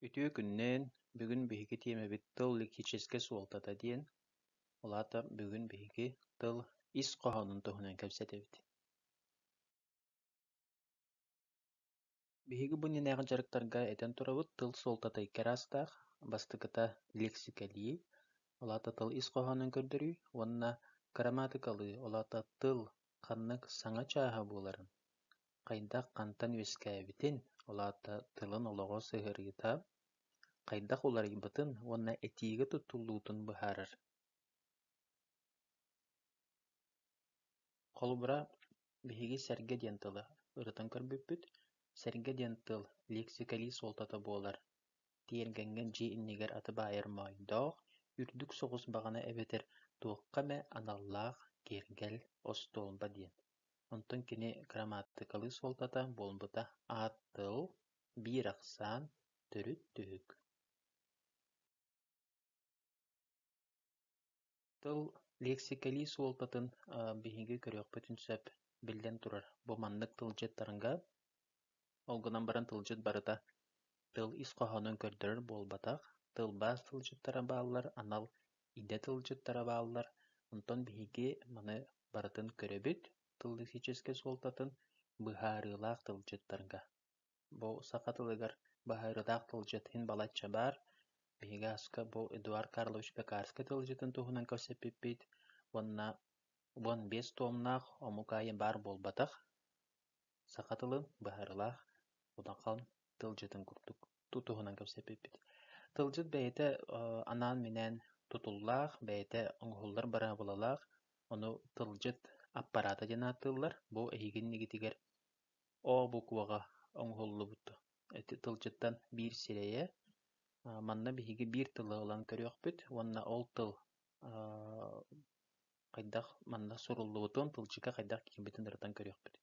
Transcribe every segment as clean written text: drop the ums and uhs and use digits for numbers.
Ütüö күннен бүгүн биһиги тиэмэбит тыл лексическэ суолтата диэн, улаата бүгүн биһиги тыл ис хоһонун туһунан кэпсэтэбит. Биһиги бу нинээҕи дьарыктарга этэн турабыт тыл суолтатай кэраастаах, бастыкыта лексикалии, улаата тыл ис хоһонун көрдөрүү, уонна грамматикалыы, улаата тыл ханнык саҥа чааһа буоларын, хайдах хантан үөскээбитин, улаата тылын олоҕо сыһырыыта, хайдах уларыйбытын уонна этиигэ туттуллуутун быһаарар. Холбура биһиги сэргэ диэн тыла ырытан көрбүппүт, сэргэ диэн тыл лексикалии суолтата буолар. Тиэргэҥҥэн дьиэ иннигэр аты баайар моойдоох, үрдүк соҕус баҕана эбэтэр туохха мэ аналлаах киэргэл остуолба диэн. Онтон кини грамматикалыы суолтата буолбута аат тыл, биир ахсаан, төрүт түһүк. Тыл лексикалии суолтатын биһиги көрүөхпүтүн сөп биллэн турар. Бу маннык тылдьыттарыҥҥа олгунан баран тылдьыт барыта тыл ис хоһонун көрдөрөр буолбатах, тылбаас тылдьыттара бааллар, анал идэ тылдьыттара бааллар. Онтон биһиги маны барытын көрөбүт тыл лексическэ суолтатын быһаарыылаах тылдьыттарга. Бу саха тылыгар быһаарыылаах тылдьыт хин балачча баар, биһиги аска бу Эдуард Карлович Пекарскай тылдьытын туһунан көсөппүппит, уонна уон биэс туомнаах омукаайа баар буолбатах, саха тылын быһаарыылаах удахан тылдьытын курдук туһунан көсөппүппит. Тылдьыт бэйэтэ анаан минэн тутуллаах, бэйэтэ оҥоһуллар бараа булалаах, ону тылдьыт аппарата диэн ааттыыллар. Бу эһигин нигитигэр О букваҕа оҥоһуллубут тылдьыттан биир сирэйэ, манна биһиги биир тылы ылан көрүөхпүт, уонна ол тыл хайдах манна суруллубутун тылдьыка хайдах киирбитин ырытан көрүөхпүт.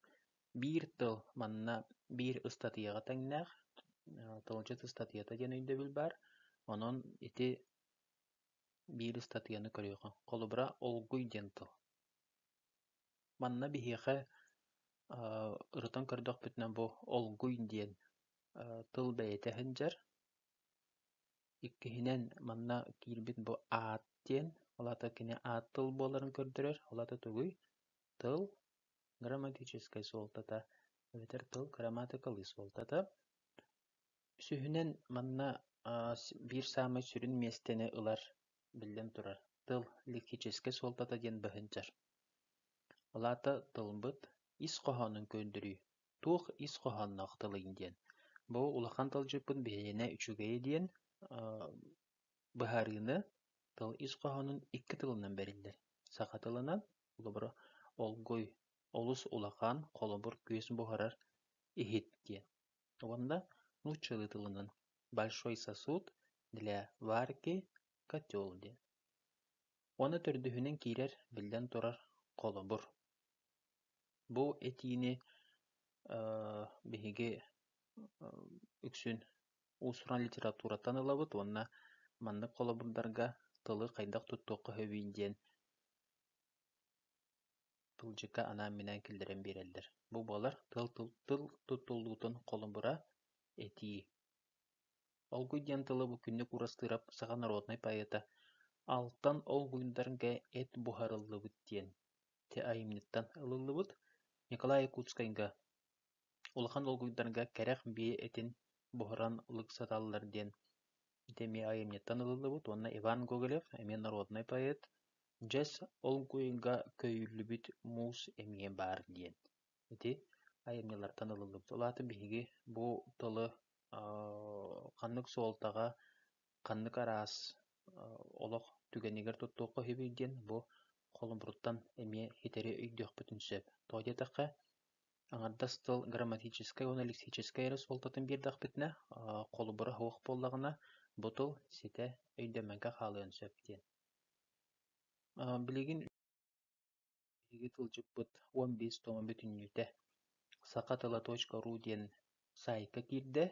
Биир тыл манна биир ыстатыйаҕа таҥнаах, тылдьыт ыстатыйата диэн өйдөбүл баар, онон ити биир ыстатыйаны көрүөхүн. Холубура олгуй диэн тыл. Манна биһиэхэ ырытан көрдөхпүтүнэ бу олгуй диэн тыл бэйэтэ хындьар, иккиһинэн манна киирбит бу аат диэн, олата кини аат тыл буоларын көрдөрөр, олата тугуй тыл грамматическай суолтата, эбэтэр тыл грамматикалыы суолтата. Сүһүнэн манна биир саамай сүрүн миэстэни ылар биллэн турар. Тыл лексическай суолтата диэн быһындьар. Олата тылбыт ис хоһонун көрдөрүү, туох ис хоһонноох тылыйын диэн. Бу улахан тылдьыппын биһиэнэ үчүгэйэ диэн быһаарыыны тыл ис хоһонун икки тылынан бэриллэр. Саха тылынан улубура олгуй олус улахан холобур күөс буһарар иһит диэн. Уонна нууччалыы тылынан большой сосуд для варки котел диэн. Уонна төрдүһүнэн киирэр биллэн турар холобур. Бу этиини биһиги үксүн уусуран литературатан ылабыт, уонна маннык холобурдарга тылы хайдах туттуохха хөбүйүн диэн тылдьыка анаан минэн киллэрэн биэрэллэр. Бу буолар тыл туттуллуутун холобура этии. Олгуй диэн тылы бу күннүк урастыырап саха народный поэта алтан олгуйдарга эт буһарыллыбыт диэн те айымныттан ылыллыбыт. Николай Якутскайга улахан олгуйдарга кэрэх бии этин буһаран лыксаталлар диэн теми айымныттан ылыллыбыт. Уонна Иван Гоголев, эми народный поэт, дьэс олгуйга көйүллүбүт муус эмиэ баар диэн ити айымнылартан ылыллыбыт. Улаата биһиги бу тылы ханнык суолтаҕа, ханнык араас олох түгэнигэр туттуохха хөбүй диэн бу холобуруттан эмиэ хитери өйдүөхпүтүн сөп. Тоодьатахха аҥардас тыл грамматическай уонна лексическай эрэ суолтатын биэрдэхпитинэ холобура хуох буоллаҕына бу тыл ситэ өйдөммэҥҥэ хаалыан сөп диэн. Билигин биһиги тылдьыппыт 15 томо бүтүннүүтэ сакатыла.ру диэн сайка киирдэ,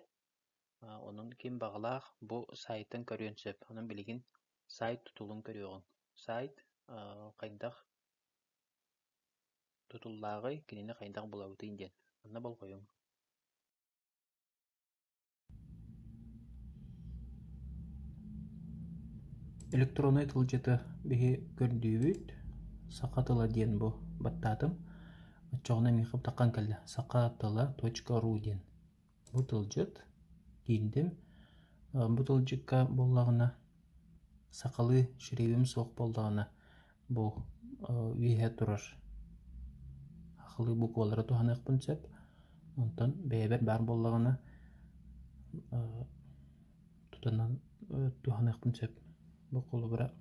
онун ким баҕалаах бу сайтын көрүөн сөп. Онун билигин сайт тутулун көрүөҕүн. Сайт хайдах тутуллааҕый кинини хайдах булабытыын диэн. Манна болҕойуҥ. электронный тылжыты биһи көрдүүбүт сакатыла диэн бу баттаатым оччоҕуна миихып таккан кэллэ sakatala.ru диэн бу тылжыт кииндим бу тылжыкка боллагына сакалы ширэбим суох боллагына бу үйэ турар ахылы буквалары туханыахпын сөп онтон бэйэбэр баар боллагына тутанан туханыахпын сөп бу колубура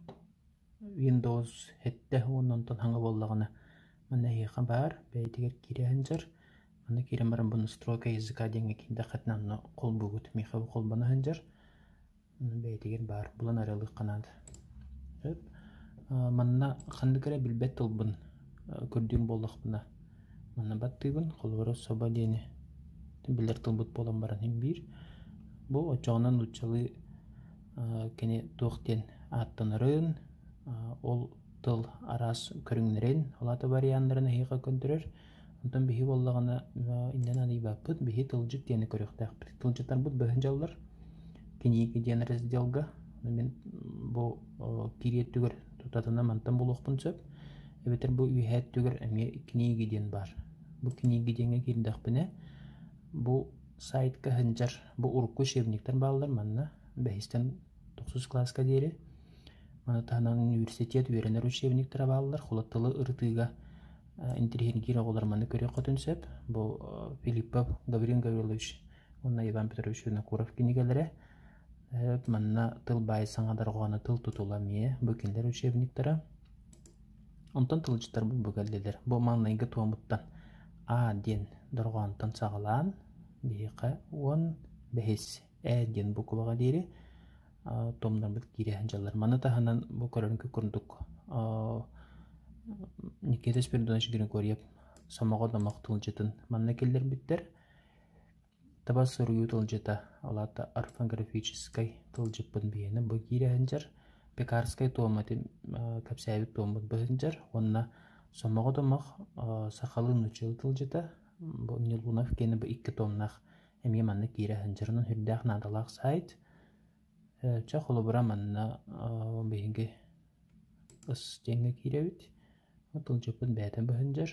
Windows 7 оннон хаңа боллагына мана хиха бар бэйтигер кирэхэнжэр мана кирен баран бу настройка языка деңге кинде хатнанна кол бугут миха кол бана хэнжэр бэйтигер бар булан аралык канады манна хандыгыра билбет тылбын көрдүм боллакпына манна баттыбын колубура соба дени билер тылбыт болан баран хим бир бу очоонан учалы кене туохтен аттанарын ол тыл арас көрүңнерен олата варианттарын хига көндүрөр онтон бихи боллагана инден аныбаппыт бихи тылжыт диэни көрүөхтаахпыт тылжыттар бут быһынжаллар киниги диэн разделга мен бу кириеттүгөр тутатына мантан булуохпун сөп эбетер бу үйһээттүгөр эми киниги диэн бар бу киниги диэнге киирдэхпине бу сайтка хынжар бу урукку шебниктер баалар манна бэхистен 9 класска диэри мана таанан университет үйренер учебниктер баалар холоттылы ыртыга интерхингир оголар маны көрө котун сөп бу Филиппов Гаврил Гаврилович онна Иван Петрович Винокуров кинигелере манна тыл бай саңадарганы тыл тутула мие бу киндер учебниктера онтон тылжыттар бу бөгеллелер бу манныйга туомуттан а ден доргоонтон сагалаан биика он бехис диэн буквага дири томнар бит кирэхэн жаллар маны таханан бу көрөнкү курдук Никита Спиридонович Григорьев самого домак тылжытын манна келлер биттер табасыруу тылжыта алата орфографической тылжыппын биени бу кирэхэн жар пекарской туоматы капсаабит туомут быһынжар онна самого домак сахалын учыл тылжыта бу Нилунов кени бу икки томнах эми манна кирэхэн жарнын хүрдэх надалак сайт ча холобура манна бейинге ыс денге киребит тылжыппын бәтен быһынжар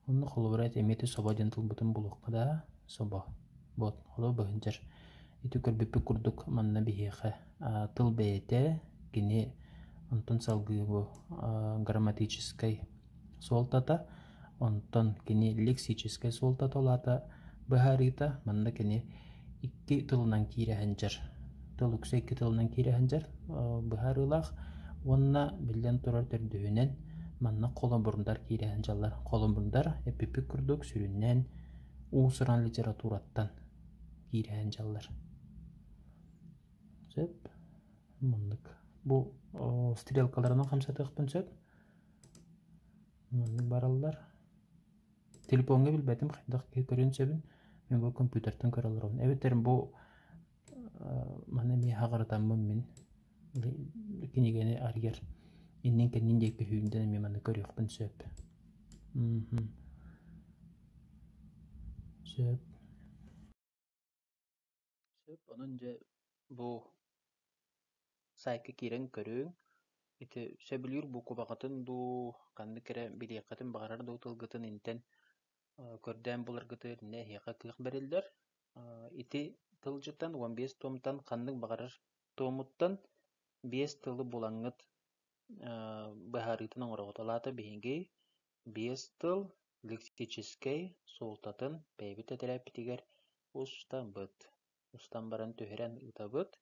онны холобура эмети соба ден тылбытын булуккада соба бот холо быһынжар ити көрбүппү курдук манна бихиха тыл бэйте кини онтон салгыы бу грамматической суолтата онтон кини лексической суолтата олата быһарыта манна кини икки тылынан кирэхэн жар тыл үксө икки тылынан кирэхэн жар быһарылах онна билен турар төрдүүнен манна коломбурундар кирэхэн жаллар коломбурундар эпипик курдук сүрүннен уусуран литератураттан кирэхэн жаллар сөп мындык бу стрелкаларынан камсатыахпын сөп мындык бараллар телефонга билбетим кайдак көрөн сөбүн мен бу компьютерден көрө алармын эбеттерим бу мана ми хагарытаммын мен кинигени аргер иннен кеннин декке хүйүнден эми мана көрөөхпүн сөп сөп онун же бу сайка кирен көрүүң ити сөбүлүр бу кубагатын ду канды кере билиякатын багарар ду тылгытын интен көрдөн буларгыты не хияка кык берилдер ити тылжыттан 15 томтан канның багарар томуттан 5 тылы булаңыт бахарытын оңороталата бихинги 5 тыл лексический солтатын бейбит терапитигер устан баран төһөрен ытабыт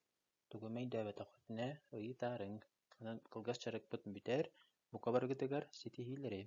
тугумай дэбет ахытне ыйтарың анан кылгас чарык бит битер бу кабаргытыгар сити хилери